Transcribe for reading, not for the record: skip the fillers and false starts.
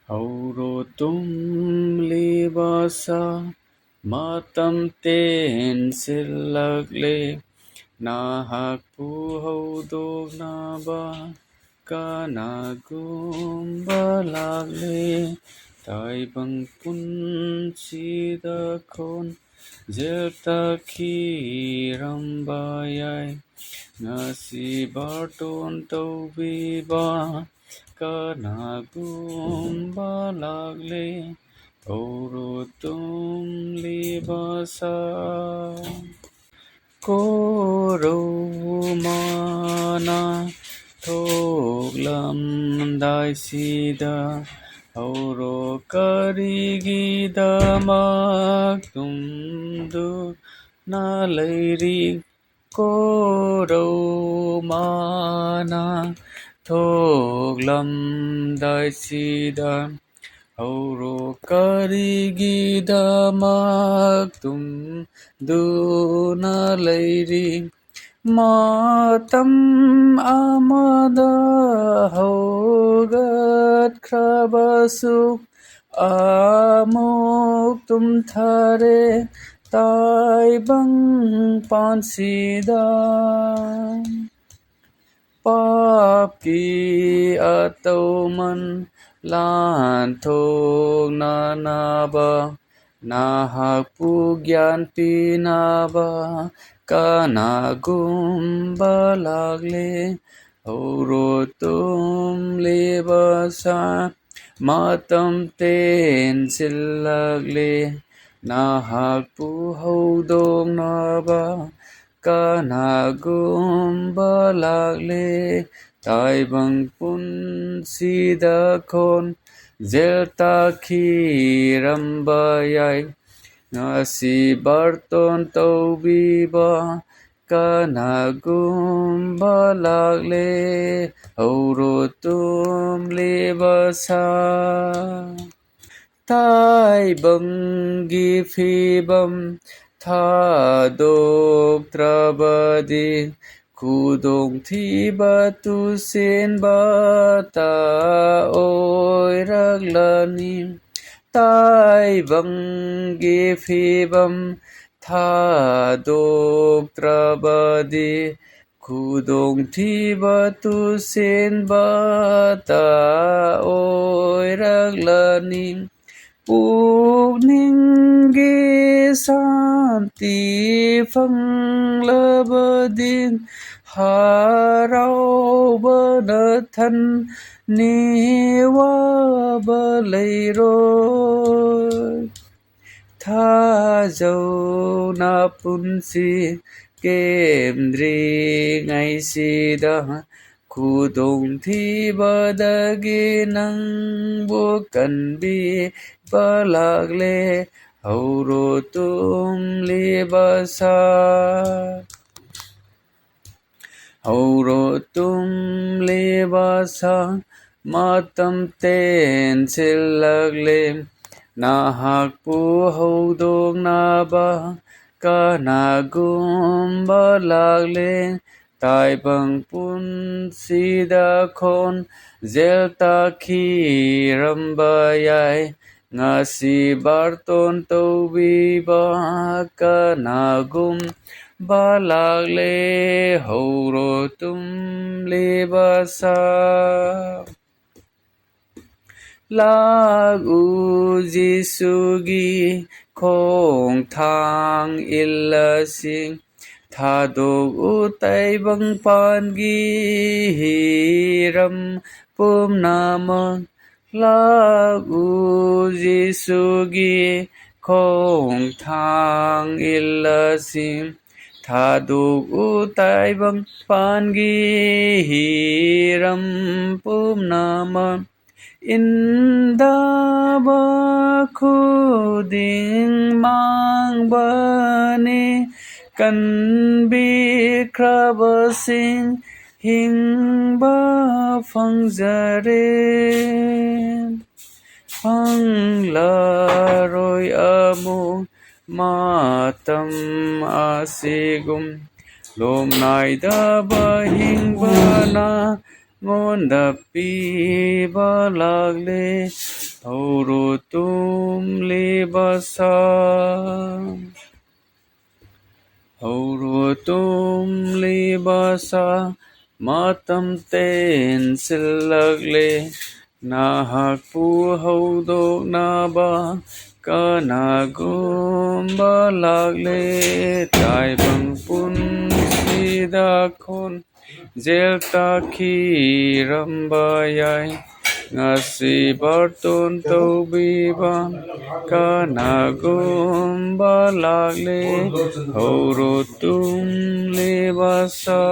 Hauro tumli basa matam ten silakle nahak puhau dog na ba kanagum balagle tai bang pun sida kon jelta ki rambayai ngasi barton taubi ba kanagum balagle Oro tum libasa koro mana thoglam dai sida Oro karigi damak tum du na leiri koro mana thoglam dai sida Auro karigi damak tum duna leiri matam amada hogat krabasuk amuk tum thare tai bang pansida Pháp kỳ a tâu man lan thô na ba na hạc pu gyan pi na ba ka na gum ba lag le ho ro tum le ba sa ma tam ten sil lag le na hạc pu hâu dong na ba Kanagum balagle tai bang pun sida kon zelta ki rambayai ngasi barton taubi ba kanagum balagle aurotum lebasa Tai bangi phibam tha dok trabadi kudong thi ba tu sen ba ta oi raglani Tai bangi phibam tha dok trabadi kudong thi ba tu sen ba ta oi raglani Pugningi santi fanglabadin harau banathan niwa balairoi tha dâu na punsi kem dri ngay sida khu đồng thi ba dagi nang bu kan bi ba lag le hau ro tum li ba sa hau ro tum li ba sa matam ten sil lag le na hak pu hau dong na ba ka na gum ba lag le tai bang pun sida kon zelta ki rambayai ngasi barton taubi ba ka na gum ba lag le hau ro tum le ba sa lag u jisugi khong thang ilasi tha dog u tai bang pan gi hiram pum nama lag u jisugi khong thang ilasi tha dog u tai bang pan gi hiram pum nama Indaba khuding mang bani kan bi krabasing hing ba phang zare phang la roi amu matam asigum lom nai da ba hing ba na ngon đập pi ba lag le Haurutum libasa Haurutum libasa Matam ten silagle Nahak pu haudok naba Kanagum balagle Tai bang pun sidakon Zelta ki rambayay Ngasi barton taubiba Kanagum balagle Haurutum libasa